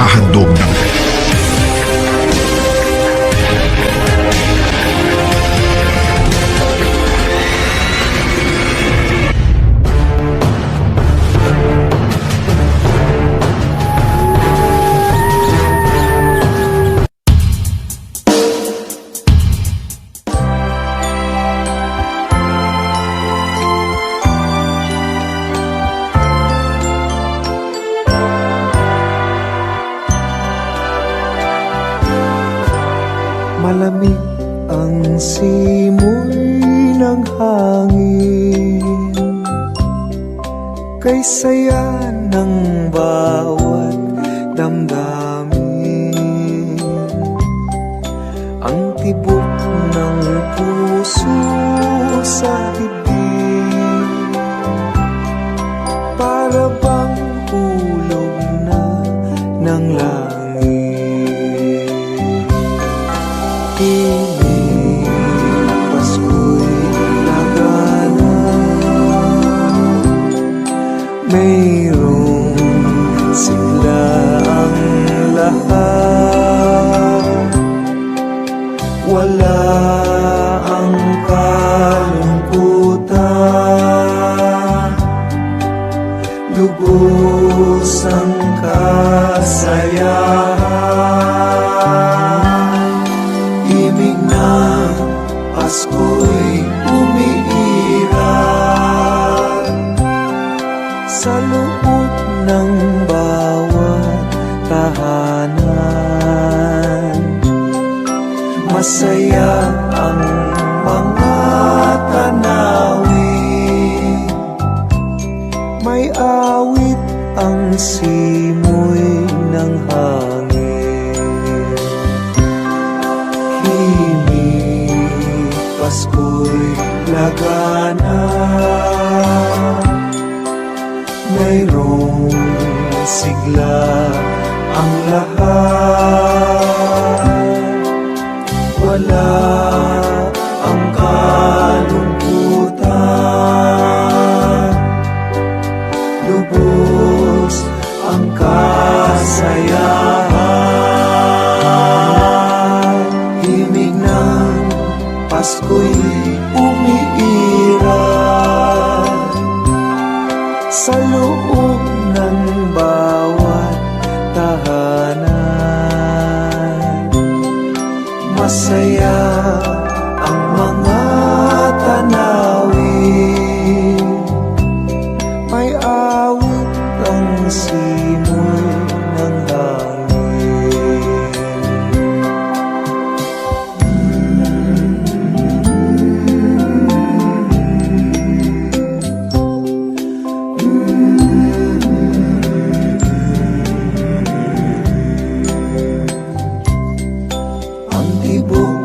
naghahandog ng malamig ang simoy ng hangin, kay saya ng bawat damdamin. Ang tibok ng puso sa dibdib, para bang hulog na ng langit. Piling Pasko'y lagana, mayroong sigla ang lahat. Wala ang kalungkutan, lubos ang kasayahan. Himig ng Pasko'y umiiral sa loob ng bawat tahanan. Masaya ang mga tanawin, may awit ang simoy ng hangin. Himig Pasko'y lagana, mayroong sigla ang lahat. Wala ang kalungkutan, lubos ang kasayahan. Himig ng Pasko'y umiiral sa loob ng bawat tahanan. Masaya ang mga tanawin, may awit ang simoy ng hangin. Ang tibok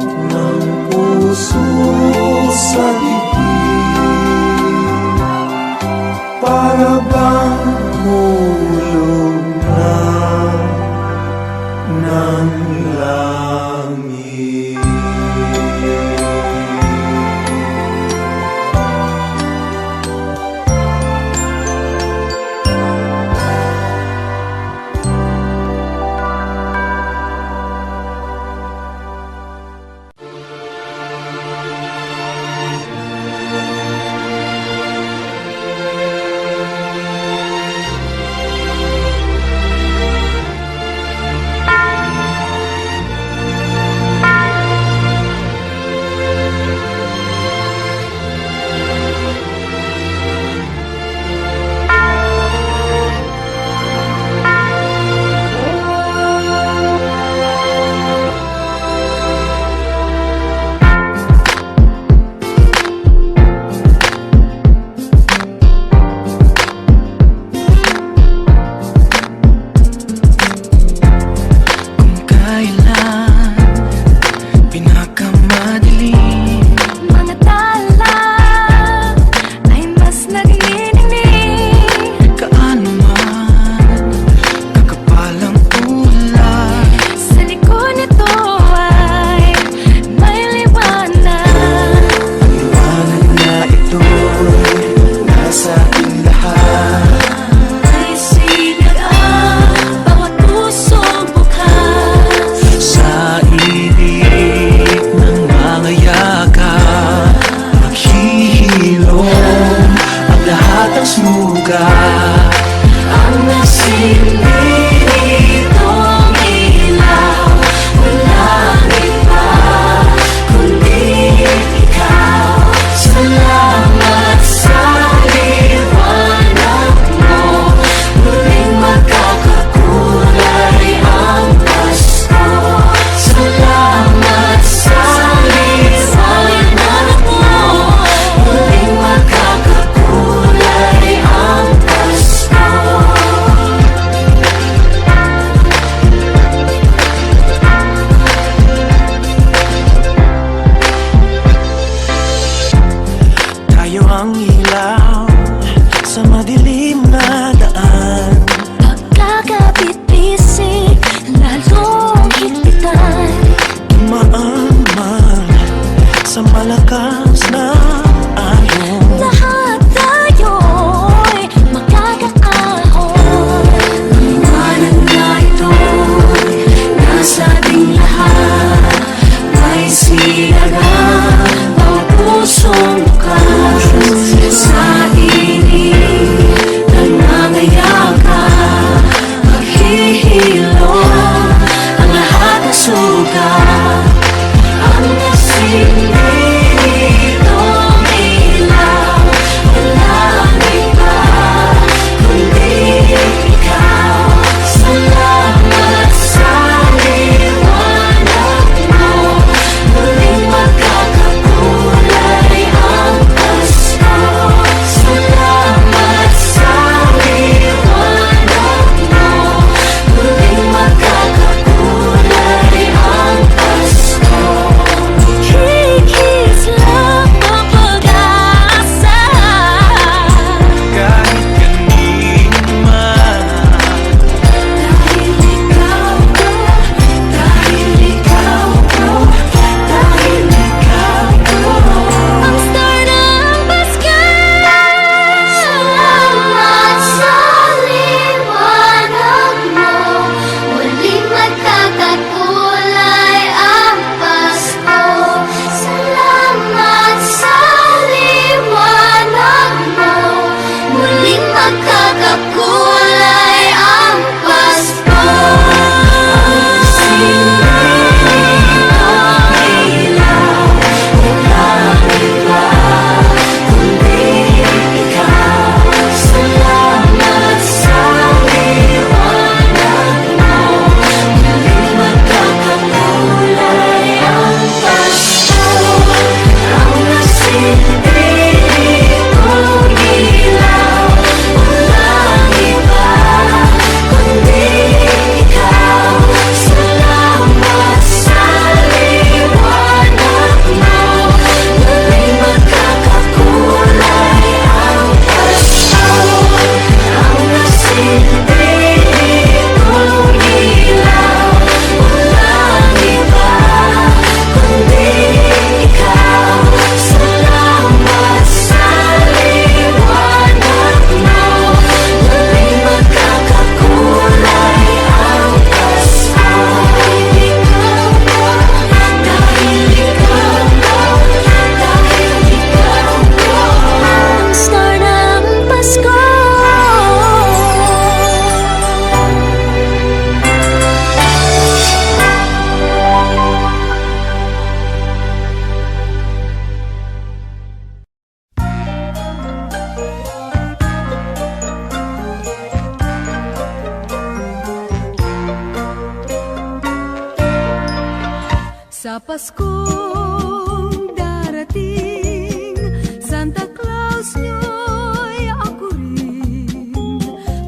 Paskong darating, Santa Claus nyo'y ako rin.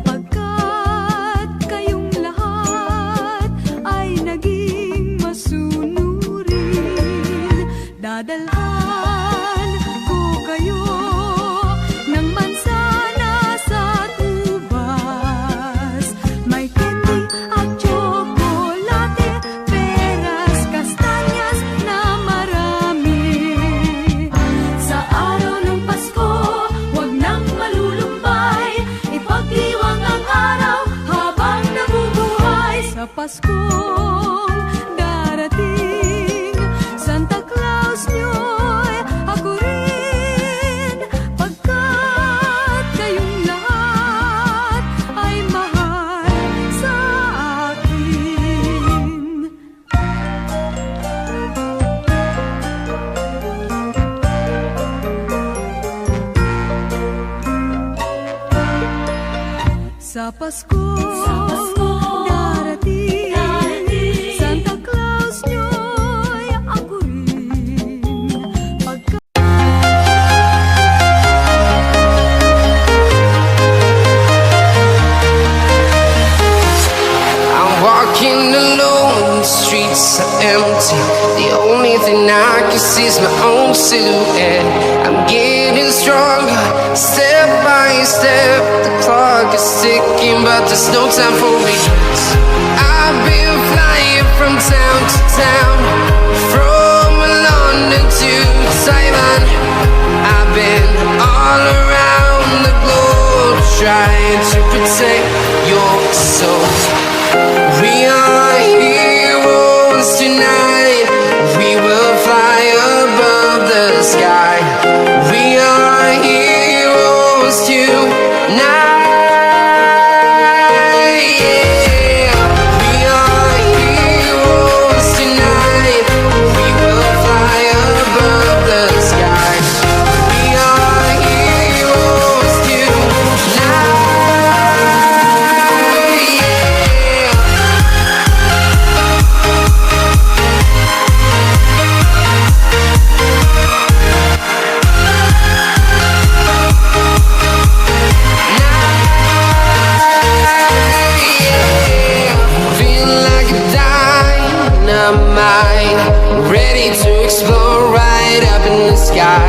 Pagkat kayong lahat ay naging masunurin, dadalhan ko kayo ng mansana sa tubas. May candy at tsokolate, peras, kastanyas na marami. Sa araw ng Pasko, huwag nang malulumbay, ipagdiwang ang araw habang nabubuhay. Sa Paskong darating, Santa Claus nyo'y ako rin. Pagkat kayong lahat ay mahal sa akin. Sa Paskong darating, Santa Claus nyo'y ako rin. Pagkat I'm walking alone, the streets are empty. The only thing I can see is my own silhouette. I'm getting stronger, step by step. The clock is ticking, but there's no time for me. I've been flying from town to town, from London to Taiwan. I've been all around the globe, trying to protect your soul. We are heroes tonight. We will fly above the sky. We are heroes tonight. Yeah. We are heroes tonight. We will fly above the sky. We are heroes tonight. Yeah. Feel like a dynamite, ready to explode right up in the sky.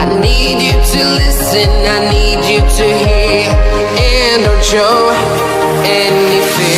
I need you to listen, I need you to hear, and don't show any fear.